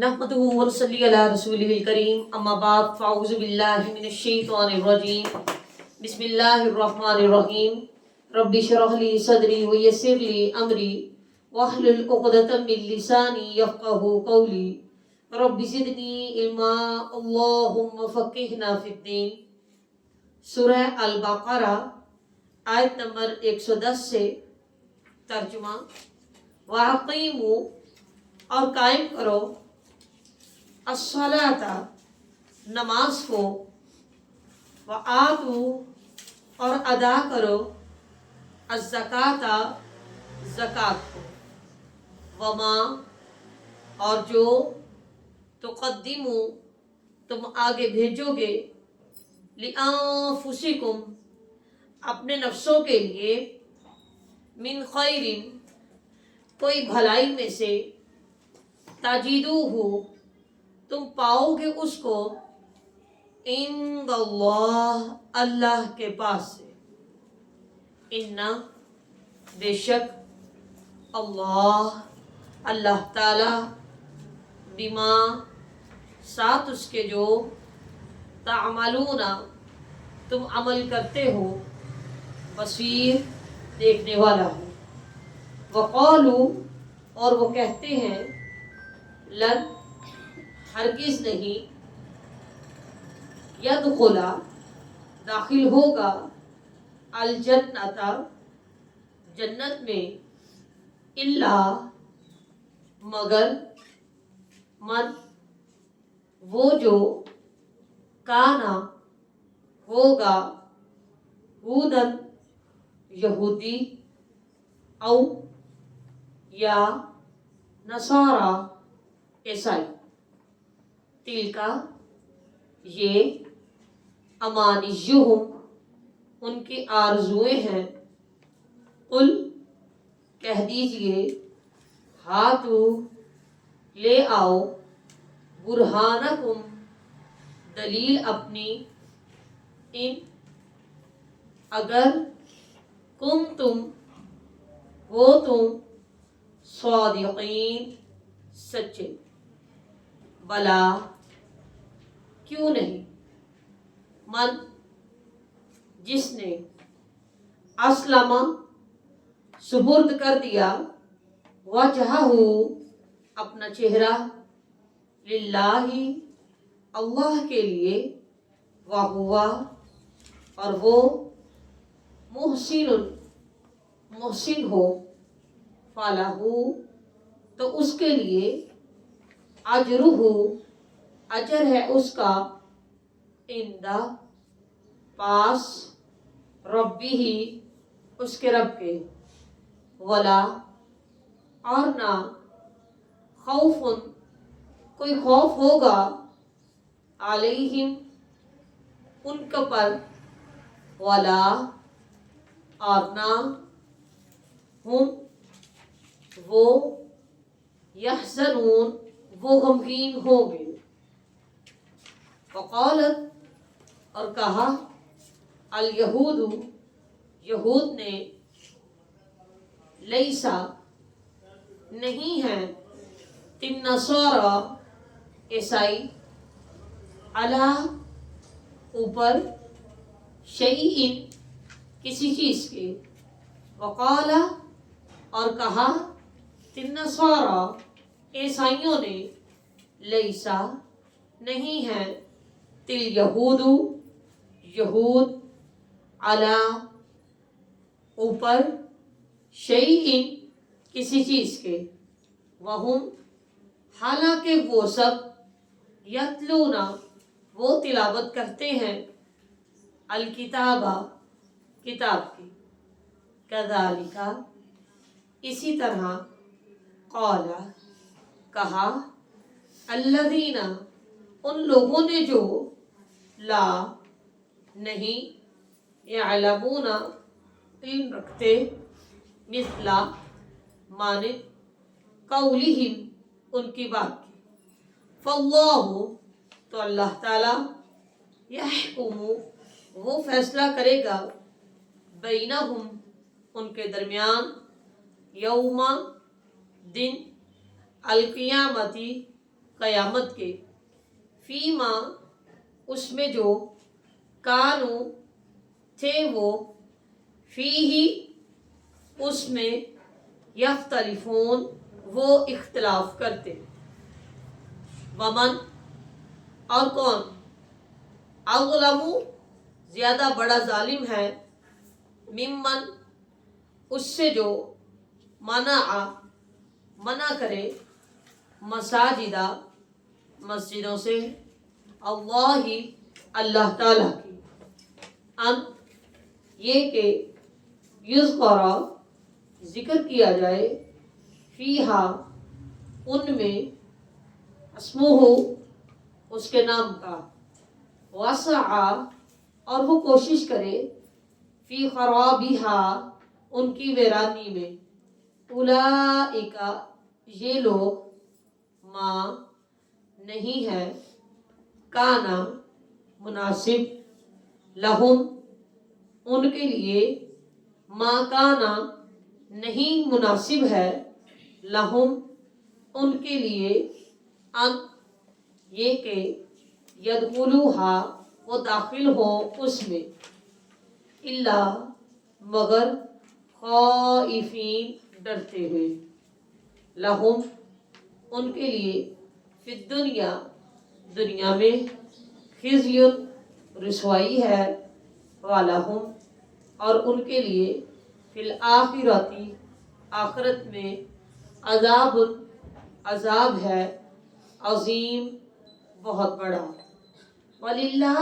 نحمده ونصلي على رسوله الكريم اما بعد فاعوذ بالله من الشيطان الرجيم بسم الله الرحمن الرحيم رب اشرح لي صدري ويسر لي امري واحلل عقدة من لساني يفقهوا قولي رب زدني علما اللهم فقهنا في الدين۔ سورہ البقرہ آیت نمبر 110 سے ترجمہ۔ وَأَقِیمُوا اور قائم کرو الصلاۃ نماز کو، وآتوا اور ادا کرو الزکوٰۃ زکوٰۃ کو، وما اور جو تقدموا تم آگے بھیجو گے لِأَنفُسِکُم اپنے نفسوں کے لیے، من خیر کوئی بھلائی میں سے، تجدوہ تم پاؤ گے اس کو، عند اللہ اللہ کے پاس سے، ان بے شک اللہ اللہ تعالی بما ساتھ اس کے جو تعملون تم عمل کرتے ہو، بصیر دیکھنے والا ہے۔ وقالوا اور وہ کہتے ہیں، لن ہرگز نہیں، یدخل داخل ہوگا، الجنت جنت میں، الا مگر، من وہ جو، کانا ہوگا، ہودن یہودی، او یا نصارا عیسائی، تلکا یہ، امانیہم ان کی آرزوئیں ہیں، قل کہہ دیجئے، ہاتو لے آؤ، برہانکم دلیل اپنی، ان اگر کنتم ہو تم صادقین سچے، بلا کیوں نہیں، من جس نے، اسلم سپرد کر دیا، وجہہ اپنا چہرہ، للہ اللہ کے لیے، وہو اور وہ، محسن ہو، فلہ تو اس کے لیے، اجرہ اجر ہے اس کا، عند پاس، ربہ اس کے رب کے، ولا اور نہ، خوف کوئی خوف ہوگا، علیہم ان کے پر، ولا اور نہ، ہم وہ، یحزنون وہ غمگین ہوں گے۔ وقالت اور کہا، الیہود یہود نے، لیسا نہیں ہے، النصارى عیسائی، علی اوپر، شیئن کسی چیز کے، وقال اور کہا، النصارى عیسائیوں نے، لیسا نہیں ہے، الیہود یہود، علی اوپر، شیئن کسی چیز کے، وہم حالانکہ وہ سب، یتلون وہ تلاوت کرتے ہیں، الکتاب کتاب کی، کذالک اسی طرح، قال کہا، الذین ان لوگوں نے جو، لا نہیں، یعلمون علم رکھتے، مثل مانند، قولہم ان کی بات کی، فاللہ تو اللہ تعالی، یحکم وہ فیصلہ کرے گا، بینہم ان کے درمیان، یوم دن، القیامتی قیامت کے، فیما اس میں جو، کانو تھے وہ، فی ہی اس میں، یختلفون وہ اختلاف کرتے، ومن اور کون، اظلم زیادہ بڑا ظالم ہے، ممن اس سے جو، منع کرے، مساجدہ مسجدوں سے، اللہ اللہ تعالیٰ کی، ان یہ کہ یذکر ذکر کیا جائے، فیہا ان میں، اسمہ اس کے نام کا، وسعا اور وہ کوشش کرے، فی خرابہا ان کی ویرانی میں، اولئک یہ لوگ، ما نہیں ہے، کانا مناسب، لہم ان کے لیے، ما کانا نہیں مناسب ہے، لہم ان کے لیے، ان یہ کہ یدخلوہا وہ داخل ہوں اس میں، الا مگر، خائفین ڈرتے ہوئے، لہم ان کے لیے، فی الدنیا دنیا میں، خزی رسوائی ہے، ولہم اور ان کے لیے، فی الآخرۃ آخرت میں، عذاب عذاب ہے، عظیم بہت بڑا، وللہ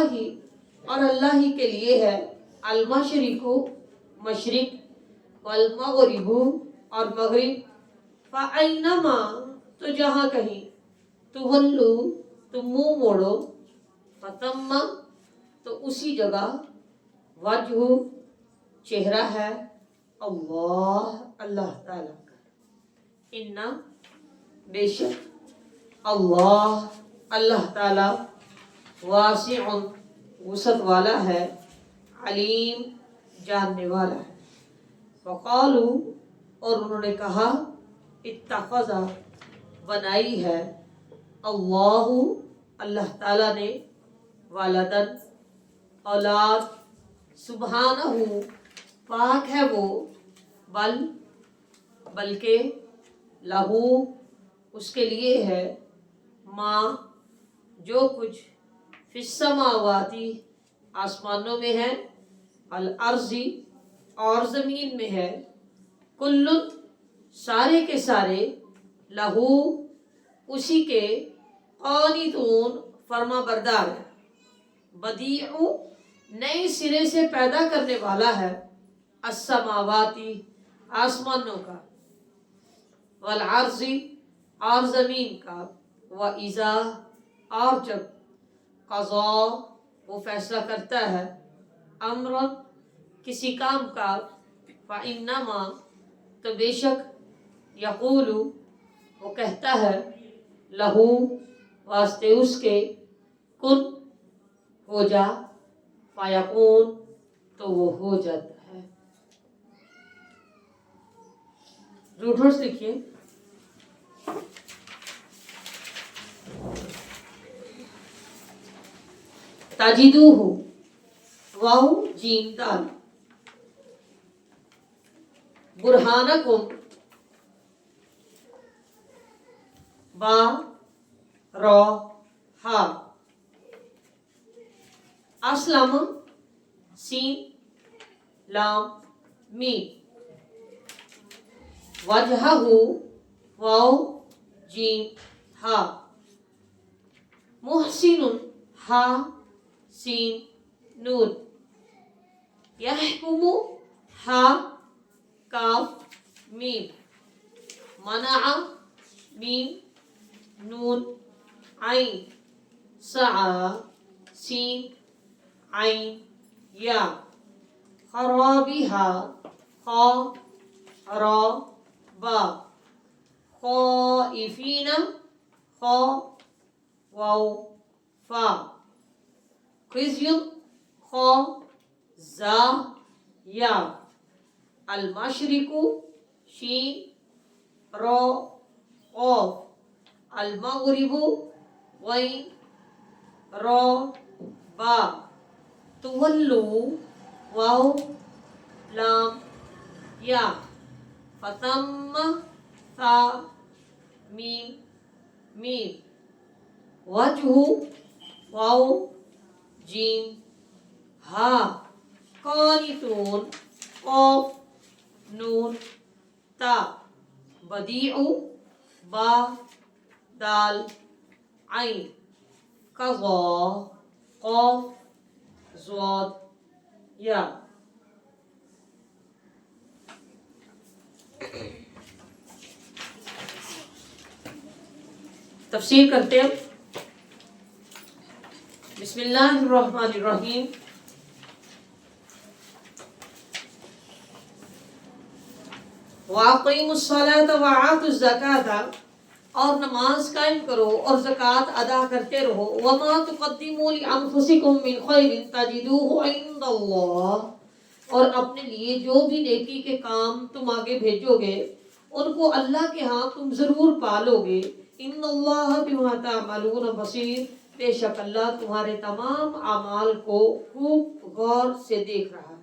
اور اللہ ہی کے لیے ہے، المشرق مشرق، والمغرب اور مغرب، فأینما تو جہاں کہیں، تولو تم منہ موڑو، فتم تو اسی جگہ، وجہ چہرہ ہے، اللہ اللہ تعالیٰ کا، انا بے شک، اللہ اللہ تعالیٰ، واسع وسعت والا ہے، علیم جاننے والا ہے، وقالو اور انہوں نے کہا، اتخذ بنائی ہے، اللہ اللہ تعالیٰ نے، ولدن اولاد، سبحانہ پاک ہے وہ، بلکہ لہو اس کے لیے ہے، ما جو کچھ، فی السماواتی آسمانوں میں ہے، الارضی اور زمین میں ہے، کل سارے کے سارے، لہو اسی کے، قانتون فرما بردار ہے، بدیع نئے سرے سے پیدا کرنے والا ہے، السماواتی آسمانوں کا، والارضی اور زمین کا، وَإِذَا اور جب، قضا وہ فیصلہ کرتا ہے، امر کسی کام کا، فإنما تو بے شک، یقول وہ کہتا ہے، لہو واسطے اس کے، کن ہو جا، فیکون تو وہ ہو جاتا ہے۔ روٹ ورڈز لکھیے، تجدوہ واو جیم دال، برہانکم با را ہا، اسلم سین لام میم، وجہہ واو جیم ہا، محسن ہا سین نون، یحکم ہا کاف میم، منع میم نون عین، سعى سین عین یا، خرابها خا را با، خائفین خا واو فا، خزی خا زا یا، المشرق شین را قاف، المغرب غین را با تولو واو لام یا فتم ثا میم میم وجہ واو جیم ہا قانتون قاف نون تا بدیع با دال عین قضا قاف ضاد یا تفسیر کرتے ہیں. بسم اللہ الرحمن الرحیم. وَأَقِيمُوا الصَّلَاةَ وَآتُوا الزَّكَاةَ اور نماز قائم کرو اور زکوٰۃ ادا کرتے رہو. وَمَا تُقَدِّمُوا لِأَنفُسِكُم مِّن خَيْرٍ تَجِدُوهُ عِندَ اللَّهِ اور اپنے لیے جو بھی نیکی کے کام تم آگے بھیجو گے ان کو اللہ کے ہاں تم ضرور پالو گے. ان اللہ بما تعملون بصیر بے شک اللہ تمہارے تمام اعمال کو خوب غور سے دیکھ رہا ہے.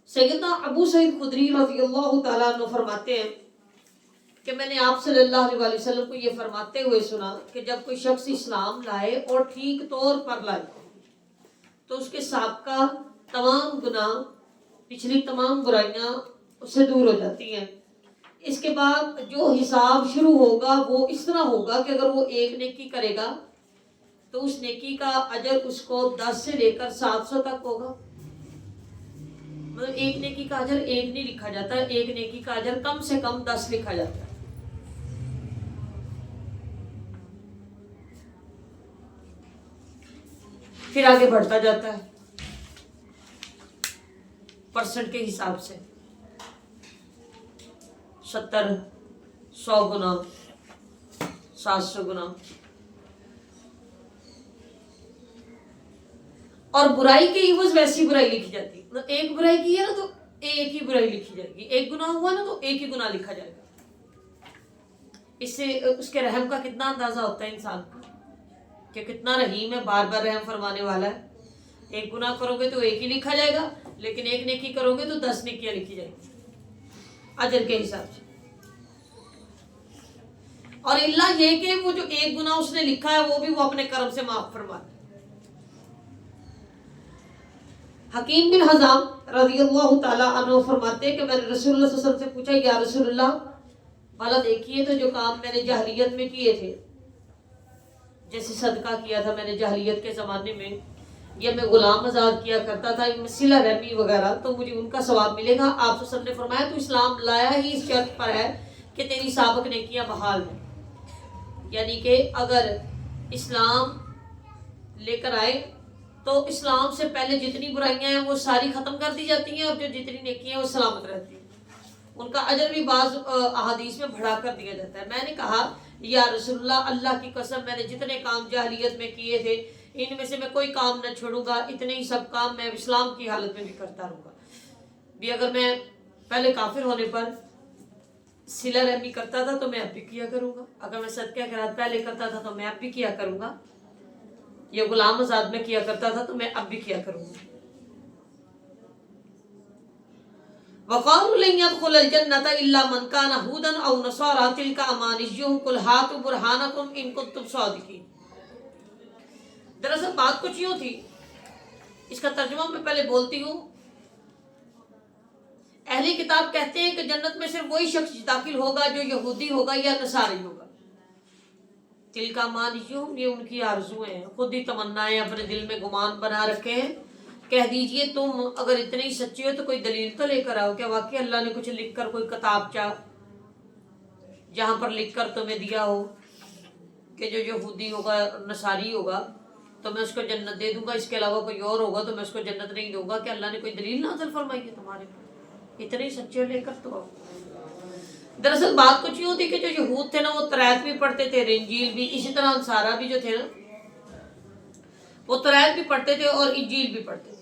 سیدنا ابو سعید خدری رضی اللہ تعالیٰ عنہ فرماتے ہیں کہ میں نے آپ صلی اللہ علیہ وسلم کو یہ فرماتے ہوئے سنا کہ جب کوئی شخص اسلام لائے اور ٹھیک طور پر لائے تو اس کے سابقہ تمام گناہ پچھلی تمام برائیاں اس سے دور ہو جاتی ہیں. اس کے بعد جو حساب شروع ہوگا وہ اس طرح ہوگا کہ اگر وہ ایک نیکی کرے گا تو اس نیکی کا اجر اس کو 10 سے لے کر 700 تک ہوگا. مطلب ایک نیکی کا اجر ایک نہیں لکھا جاتا، ایک نیکی کا اجر کم سے کم 10 لکھا جاتا ہے. پھر آگے بڑھتا جاتا ہے پرسنٹ کے حساب سے، 70 100 گنا 700 گنا. اور برائی کے عوض ویسی برائی لکھی جاتی ہے. مطلب ایک برائی کی ہے نا تو ایک ہی برائی لکھی جائے گی، ایک گناہ ہوا نا تو ایک ہی گناہ لکھا جائے گا. اس سے اس کے رحم کا کتنا اندازہ ہوتا ہے انسان کو کہ کتنا رحیم ہے، بار بار رحم فرمانے والا ہے. ایک گناہ کرو گے تو ایک ہی لکھا جائے گا، لیکن ایک نیکی کرو گے تو 10 نیکیاں لکھی جائیں گی اجر کے حساب سے. اور اللہ یہ کہ وہ جو ایک گناہ اس نے لکھا ہے وہ بھی وہ اپنے کرم سے معاف فرما دے. حکیم بن حزام رضی اللہ تعالیٰ عنہ فرماتے ہیں کہ میں نے رسول اللہ صلی اللہ علیہ وسلم سے پوچھا یا رسول اللہ بھلا دیکھیے تو جو کام میں نے جاہلیت میں کیے تھے، جیسے صدقہ کیا تھا میں نے جاہلیت کے زمانے میں، یا میں غلام آزاد کیا کرتا تھا، صلہ رحمی وغیرہ، تو مجھے ان کا ثواب ملے گا؟ آپ صلی اللہ علیہ وسلم نے فرمایا تو اسلام لایا ہی اس شرط پر ہے کہ تیری سابق نیکیاں بحال ہیں. یعنی کہ اگر اسلام لے کر آئے تو اسلام سے پہلے جتنی برائیاں ہیں وہ ساری ختم کر دی جاتی ہیں، اور جو جتنی نیکیاں ہیں وہ سلامت رہتی ہیں. ان کا اجر بھی بعض احادیث میں بڑھا کر دیا جاتا ہے. میں نے کہا یا رسول اللہ، اللہ کی قسم میں نے جتنے کام جاہلیت میں کیے تھے ان میں سے میں کوئی کام نہ چھوڑوں گا، اتنے ہی سب کام میں اسلام کی حالت میں بھی کرتا رہوں گا. بھی اگر میں پہلے کافر ہونے پر صلہ رحمی کرتا تھا تو میں اب بھی کیا کروں گا، اگر میں صدقہ خیرات پہلے کرتا تھا تو میں اب بھی کیا کروں گا، یہ غلام آزاد میں کیا کرتا تھا تو میں اب بھی کیا کروں گا. وَقَالُوا لَن يَدْخُلَ الْجَنَّةَ إِلَّا مَنْ كَانَ هُودًا أَوْ نَصَارَىٰ تِلْكَ أَمَانِيُّهُمْ قُلْ هَاتُوا بُرْهَانَكُمْ إِن كُنتُمْ صَادِقِينَ. دراصل بات کچھ یوں تھی، اس کا ترجمہ میں پہلے بولتی ہوں. اہلی کتاب کہتے ہیں کہ جنت میں صرف وہی شخص داخل ہوگا جو یہودی ہوگا یا نصاری ہوگا. تِلْكَ أَمَانِيُّهُمْ یہ ان کی آرزویں ہیں، خود ہی تمنائیں اپنے دل میں گمان بنا رکھے ہیں. کہہ دیجئے تم اگر اتنے ہی سچے ہو تو کوئی دلیل تو لے کر آؤ. کیا واقعی اللہ نے کچھ لکھ کر کوئی کتابچہ جہاں پر لکھ کر تمہیں دیا ہو کہ جو یہودی ہوگا نصاری ہوگا تو میں اس کو جنت دے دوں گا، اس کے علاوہ کوئی اور ہوگا تو میں اس کو جنت نہیں دوں گا؟ کہ اللہ نے کوئی دلیل نازل فرمائی ہے تمہارے پر؟ اتنے ہی سچے لے کر تو آؤ. دراصل بات کچھ یوں تھی کہ جو یہود تھے نا وہ تورات بھی پڑھتے تھے، انجیل بھی، اسی طرح انصارہ بھی جو تھے نا وہ تورات بھی پڑھتے تھے اور انجیل بھی پڑھتے تھے.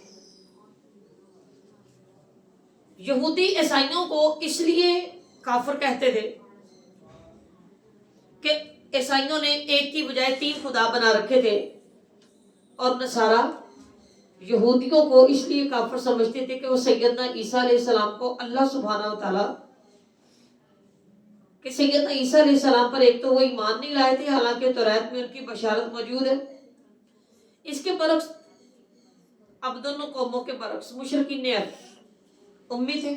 یہودی عیسائیوں کو اس لیے کافر کہتے تھے کہ عیسائیوں نے ایک کی بجائے 3 خدا بنا رکھے تھے، اور نصارہ یہودیوں کو اس لیے کافر سمجھتے تھے کہ وہ سیدنا عیسیٰ علیہ السلام کو اللہ سبحانہ و تعالیٰ کہ سیدنا عیسیٰ علیہ السلام پر ایک تو وہ ایمان نہیں لائے تھے، حالانکہ توریت میں ان کی بشارت موجود ہے۔ اس کے برعکس اب دونوں قوموں کے برعکس مشرکین عرب امی تھے۔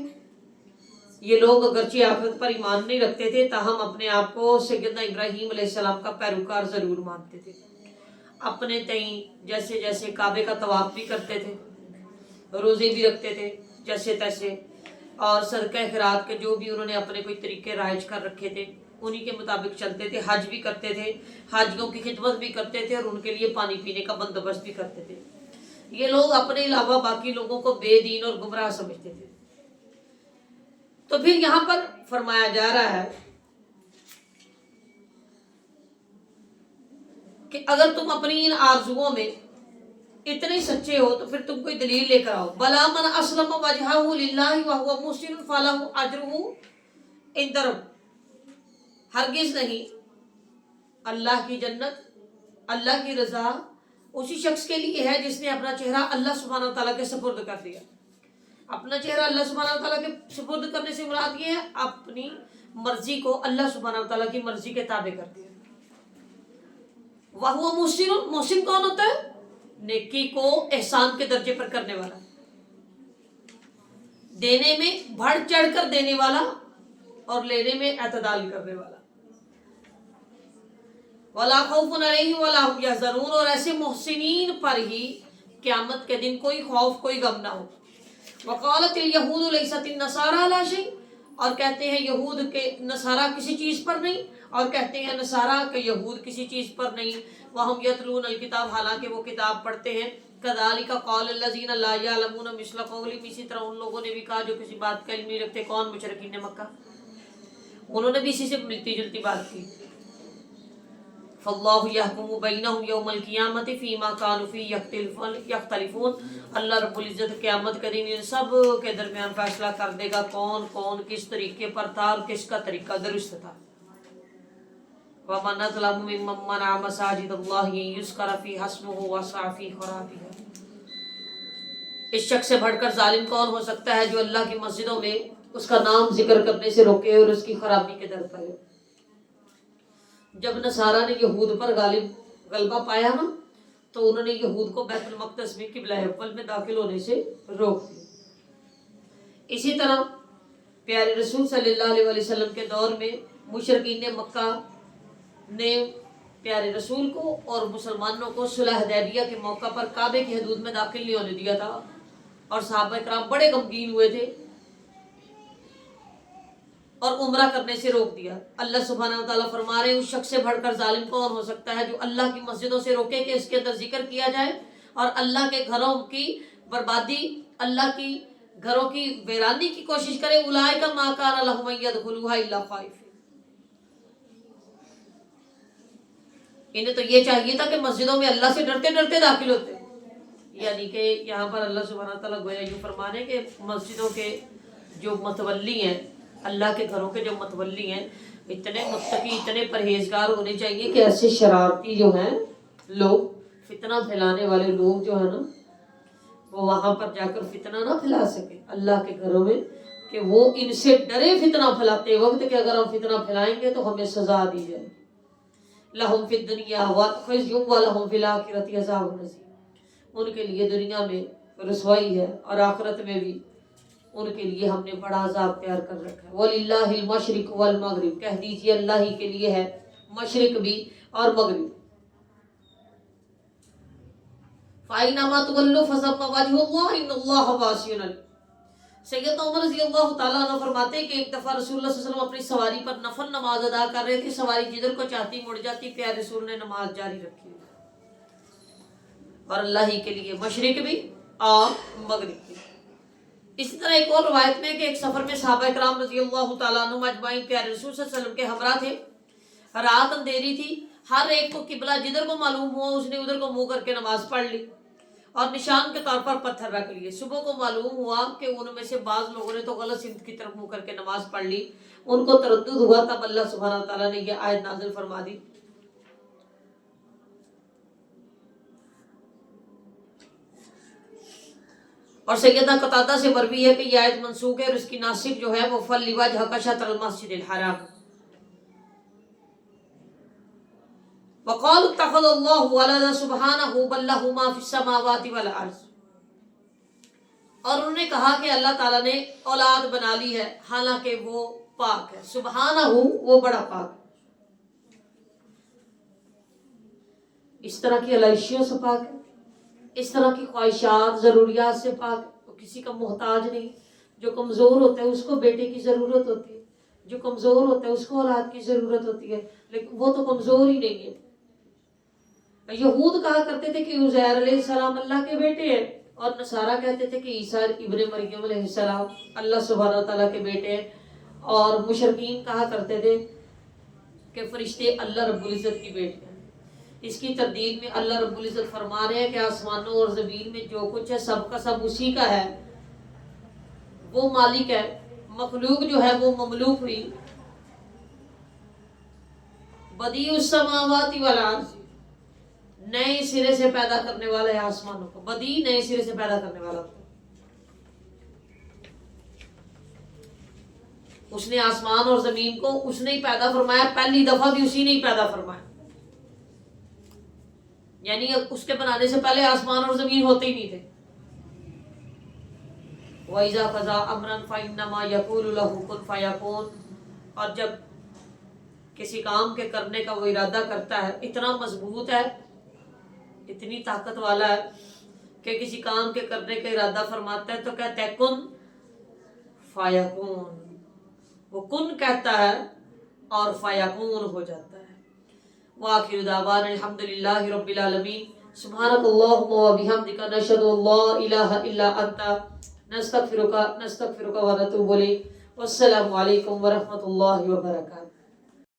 یہ لوگ اگرچہ آخرت پر ایمان نہیں رکھتے تھے، تاہم اپنے آپ کو سیدنا ابراہیم علیہ السلام کا پیروکار ضرور مانتے تھے۔ اپنے تئیں جیسے جیسے کعبے کا طواف بھی کرتے تھے، روزے بھی رکھتے تھے جیسے تیسے، اور صدقہ خیرات کے جو بھی انہوں نے اپنے کوئی طریقے رائج کر رکھے تھے انہی کے مطابق چلتے تھے۔ حج بھی کرتے تھے، حاجیوں کی خدمت بھی کرتے تھے، اور ان کے لیے پانی پینے کا بندوبست بھی کرتے تھے۔ یہ لوگ اپنے علاوہ باقی لوگوں کو بے دین اور گمراہ سمجھتے تھے۔ تو پھر یہاں پر فرمایا جا رہا ہے کہ اگر تم اپنی ان آرزوؤں میں اتنے سچے ہو تو پھر تم کوئی دلیل لے کر آؤ۔ بلا من اسلم وجہہ للہ وہو محسن فلہ اجرہ عند ربہ، ہرگز نہیں، اللہ کی جنت، اللہ کی رضا اسی شخص کے لیے ہے جس نے اپنا چہرہ اللہ سبحانہ و تعالیٰ کے سپرد کر دیا۔ اپنا چہرہ اللہ سبحانہ و تعالیٰ کے سپرد کرنے سے مراد یہ ہے اپنی مرضی کو اللہ سبحانہ و تعالیٰ کی مرضی کے تابع کر دیا۔ وہو محسن، محسن کون ہوتا ہے؟ نیکی کو احسان کے درجے پر کرنے والا، دینے میں بڑھ چڑھ کر دینے والا اور لینے میں اعتدال کرنے والا۔ وَلَا خَوْفٌ عَلَيْهِمْ وَلَا هُمْ يَحْزَنُونَ، اور ایسے محسنین پر ہی قیامت کے دن کوئی خوف کوئی غم نہ ہو۔ وَقَالَتِ الْيَهُودُ لَيْسَتِ النَّصَارَىٰ عَلَىٰ شَيْءٍ، اور کہتے ہیں یہود کے نصارہ کسی چیز پر نہیں، اور کہتے ہیں نصارہ کہ یہود کسی چیز پر نہیں۔ وَهُمْ يَتْلُونَ الْكِتَابَ، حالانکہ وہ کتاب پڑھتے ہیں۔ كَذَلِكَ قَالَ الَّذِينَ لَا يَعْلَمُونَ مِثْلَ قَوْلِهِمْ، اسی طرح ان لوگوں نے بھی کہا جو کسی بات کا علم نہیں رکھتے۔ کون؟ مشرکین مکہ، انہوں نے بھی اسی سے ملتی جلتی بات کی۔ فَاللَّهُ يَحْكُمُ بَيْنَهُمْ يَوْمَ الْقِيَامَةِ فِيمَا كَانُوا فِيهِ يَخْتَلِفُونَ، اللہ رب العزت قیامت کے دن ان سب کے درمیان فیصلہ کر دے گا کون کون کس طریقے پر تھا اور کس کا طریقہ درست تھا۔ وَمَنْ أَظْلَمُ مِمَّن مَّنَعَ مَسَاجِدَ اللَّهِ أَن يُذْكَرَ فِيهَا اسْمُهُ وَسَعَىٰ فِي خَرَابِهَا، اس شخص سے بڑھ کر ظالم کون ہو سکتا ہے جو اللہ کی مسجدوں میں اس کا نام ذکر کرنے سے روکے اور اس کی خرابی کے در پر ہے۔ جب نصارہ نے یہود پر غلبہ پایا نا تو انہوں نے یہود کو بیت المقدس میں قبلہ اول میں داخل ہونے سے روک دیا۔ اسی طرح پیارے رسول صلی اللہ علیہ وسلم کے دور میں مشرکین مکہ نے پیارے رسول کو اور مسلمانوں کو صلح حدیبیہ کے موقع پر کعبے کی حدود میں داخل نہیں ہونے دیا تھا، اور صحابہ کرام بڑے غمگین ہوئے تھے اور عمرہ کرنے سے روک دیا۔ اللہ سبحانہ و تعالیٰ فرما رہے ہیں اس شخص سے بڑھ کر ظالم کون ہو سکتا ہے جو اللہ کی مسجدوں سے روکے کہ اس کے اندر ذکر کیا جائے اور اللہ کے گھروں کی بربادی، اللہ کی گھروں کی ویرانی کی کوشش کرے۔ اولئک ما کان لهم ان يدخلوها الا خائفین، انہیں تو یہ چاہیے تھا کہ مسجدوں میں اللہ سے ڈرتے ڈرتے داخل ہوتے۔ یعنی کہ یہاں پر اللہ سبحانہ تعالیٰ گویا یوں فرمانے کہ مسجدوں کے جو متولی ہیں، اللہ کے گھروں کے جو متولی ہیں، اتنے متقی اتنے پرہیزگار ہونے چاہیے کہ ایسے شرارتی جو ہیں لوگ، فتنہ پھیلانے والے لوگ جو ہیں نا، وہ وہاں پر جا کر فتنہ نہ پھیلا سکے اللہ کے گھروں میں، کہ وہ ان سے ڈرے فتنہ پھیلاتے وقت کہ اگر ہم فتنہ پھیلائیں گے تو ہمیں سزا دی جائے۔ لَهُمْ فِي الدُّنْيَا خِزْيٌ وَلَهُمْ فِي الْآخِرَةِ عَذَابٌ عَظِيمٌ، ان کے لیے دنیا میں رسوائی ہے اور آخرت میں بھی ان کے لیے ہم نے بڑا عذاب تیار کر رکھا ہے۔ وَلِلَّهِ الْمَشْرِقُ وَالْمَغْرِبُ، کہہ دیجیے اللہ ہی کے لیے ہے مشرق بھی اور مغرب۔ فَأَيْنَمَا تُوَلُّوا فَثَمَّ وَجْهُ اللَّهِ إِنَّ اللَّهَ وَاسِعٌ عَلِيمٌ۔ سیدنا عمر رضی اللہ تعالیٰ عنہ فرماتے ہیں کہ ایک دفعہ رسول اللہ صلی اللہ علیہ وسلم اپنی سواری پر نفل نماز ادا کر رہے تھے، سواری جدھر کو چاہتی مڑ جاتی، پیارے رسول نے نماز جاری رکھی، اور اللہ ہی کے لیے مشرق بھی اور مغرب بھی۔ اسی طرح ایک اور روایت میں کہ ایک سفر میں صحابہ کرام رضی اللہ تعالیٰ عنہ اجمعین پیارے رسول صلی اللہ علیہ وسلم کے ہمراہ تھے، رات اندھیری تھی، ہر ایک کو قبلہ جدھر کو معلوم ہوا اس نے ادھر کو منہ کر کے نماز پڑھ لی، اور نشان کے طور پر پتھر رکھ لیے۔ صبح کو معلوم ہوا کہ ان میں سے بعض لوگوں نے تو غلط سمت کی طرف منہ کر کے نماز پڑھ لی، ان کو تردد ہوا، تب اللہ سبحانہ تعالیٰ نے یہ آیت نازل فرما دی۔ اور سیدنا قتادہ سے مروی ہے کہ یہ آیت منسوخ ہے اور اس کی ناسخ جو ہے وہ فَلِوَجْهَكَ شَطْرَ الْمَسْجِدِ الْحَرَامِ۔ وَقَالُوا اتَّخَذَ اللَّهُ وَلَدًا سُبْحَانَهُ بَل لَّهُ مَا فِي السَّمَاوَاتِ وَالْأَرْضِ، اور انہوں نے کہا کہ اللہ تعالیٰ نے اولاد بنا لی ہے، حالانکہ وہ پاک ہے، سبحانہ وہ بڑا پاک ہے، اس طرح کی علائشیوں سے پاک ہے، اس طرح کی خواہشات ضروریات سے پاک ہے، وہ کسی کا محتاج نہیں۔ جو کمزور ہوتا ہے اس کو بیٹے کی ضرورت ہوتی ہے، جو کمزور ہوتا ہے اس کو اولاد کی ضرورت ہوتی ہے، لیکن وہ تو کمزور ہی نہیں ہے۔ یہود کہا کرتے تھے کہ عزیر علیہ السلام اللہ کے بیٹے ہیں، اور نصارہ کہتے تھے کہ عیسیٰ ابن مریم علیہ السلام اللہ سبحانہ تعالیٰ کے بیٹے ہیں، اور مشرکین کہا کرتے تھے کہ فرشتے اللہ رب العزت کی بیٹے ہیں۔ اس کی تردید میں اللہ رب العزت فرما رہے ہیں کہ آسمانوں اور زمین میں جو کچھ ہے سب کا سب اسی کا ہے، وہ مالک ہے، مخلوق جو ہے وہ مملوک ہوئی۔ بدیع السماوات والارض، نئے سرے سے پیدا کرنے والا ہے آسمانوں کو، بدیع نئے سرے سے پیدا کرنے والا، اس نے آسمان اور زمین کو اس نے ہی پیدا فرمایا، پہلی دفعہ بھی اسی نے ہی پیدا فرمایا، یعنی اس کے بنانے سے پہلے آسمان اور زمین ہوتے ہی نہیں تھے۔ وَإِذَا قَضَىٰ أَمْرًا فَإِنَّمَا يَقُولُ لَهُ كُن فَيَكُونُ، اور جب کسی کام کے کرنے کا وہ ارادہ کرتا ہے، اتنا مضبوط ہے، اتنی طاقت والا ہے کہ کسی کام کے کرنے کا ارادہ فرماتا ہے تو کہتا ہے کن فیکون، وہ کن کہتا ہے اور فیکون ہو جاتا ہے۔ وآخر دعوانا الحمدللہ رب العالمین، سبحانک اللہم و بحمدک، نشہد ان لا الہ الا انت، نستغفرک ونتوب الیک، والسلام علیکم ورحمۃ اللہ وبرکاتہ۔